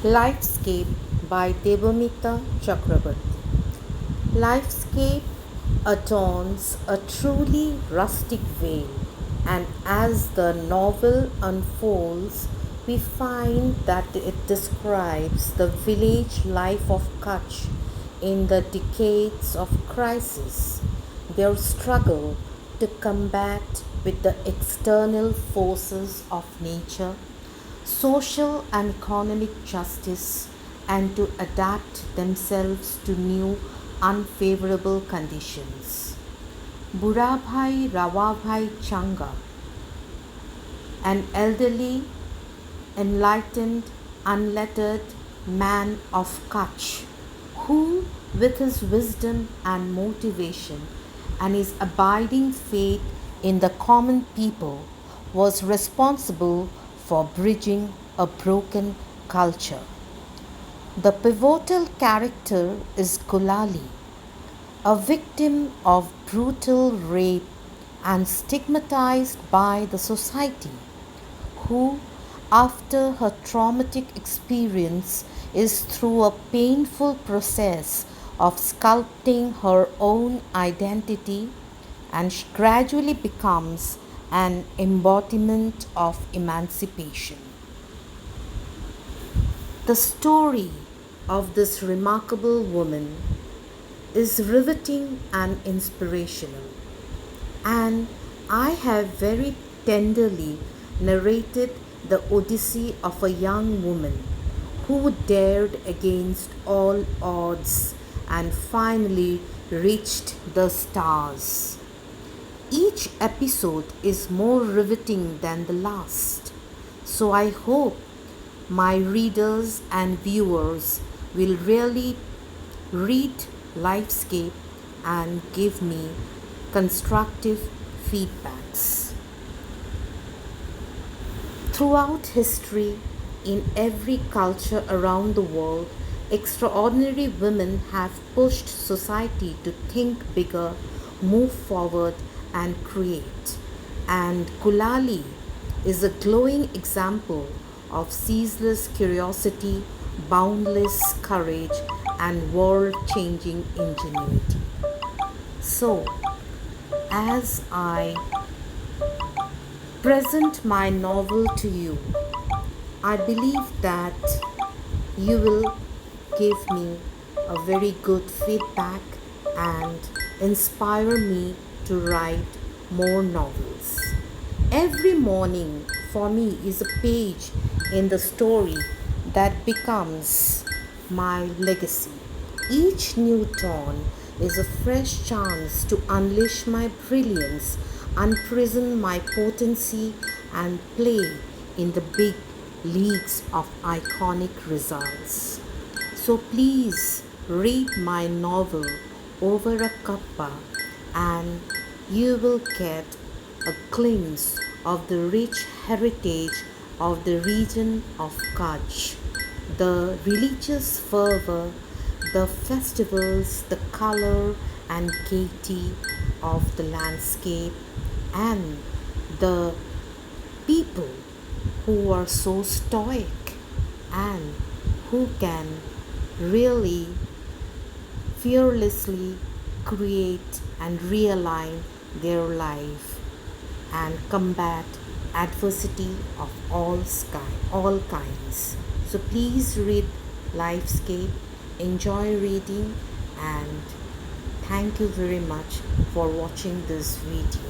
Lifescape by Devamita Chakrabarti. Lifescape adorns a truly rustic vale, and as the novel unfolds, we find that it describes the village life of Kutch in the decades of crisis, their struggle to combat with the external forces of nature, social and economic justice, and to adapt themselves to new unfavorable conditions. Burabhai Rawabhai Changa, an elderly, enlightened, unlettered man of Kutch, who, with his wisdom and motivation and his abiding faith in the common people, was responsible for bridging a broken culture. The pivotal character is Gulali, a victim of brutal rape and stigmatized by the society, who, after her traumatic experience, is through a painful process of sculpting her own identity and she gradually becomes an embodiment of emancipation. The story of this remarkable woman is riveting and inspirational, and I have very tenderly narrated the odyssey of a young woman who dared against all odds and finally reached the stars. Each episode is more riveting than the last, so I hope my readers and viewers will really read Lifescape and give me constructive feedbacks. Throughout history, in every culture around the world, extraordinary women have pushed society to think bigger, move forward, and create. And Kulali is a glowing example of ceaseless curiosity, boundless courage, and world changing ingenuity. So, as I present my novel to you, I believe that you will give me a very good feedback and inspire me to write more novels. Every morning for me is a page in the story that becomes my legacy. Each new dawn is a fresh chance to unleash my brilliance, unprison my potency, and play in the big leagues of iconic results. So please read my novel over a cuppa and you will get a glimpse of the rich heritage of the region of Kutch, the religious fervor, the festivals, the color and gaiety of the landscape, and the people who are so stoic and who can really fearlessly create and realign their life and combat adversity of all kinds. So please read Lifescape, enjoy reading, and thank you very much for watching this video.